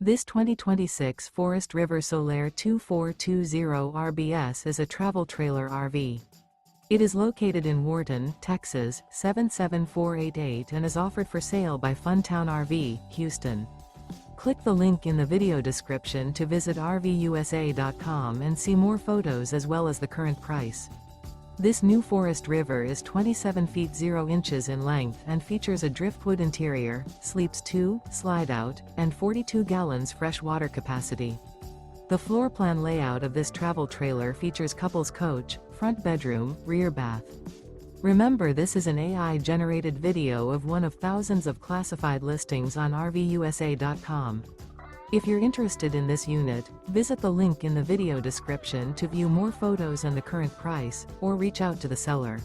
This 2026 Forest River Solaire 2420 RBS is a travel trailer RV. It is located in Wharton, Texas, 77488 and is offered for sale by Funtown RV, Houston. Click the link in the video description to visit RVUSA.com and see more photos as well as the current price. This new Forest River is 27 feet 0 inches in length and features a driftwood interior, sleeps 2, slide-out, and 42 gallons fresh water capacity. The floor plan layout of this travel trailer features couples coach, front bedroom, rear bath. Remember, this is an AI-generated video of one of thousands of classified listings on RVUSA.com. If you're interested in this unit, visit the link in the video description to view more photos and the current price, or reach out to the seller.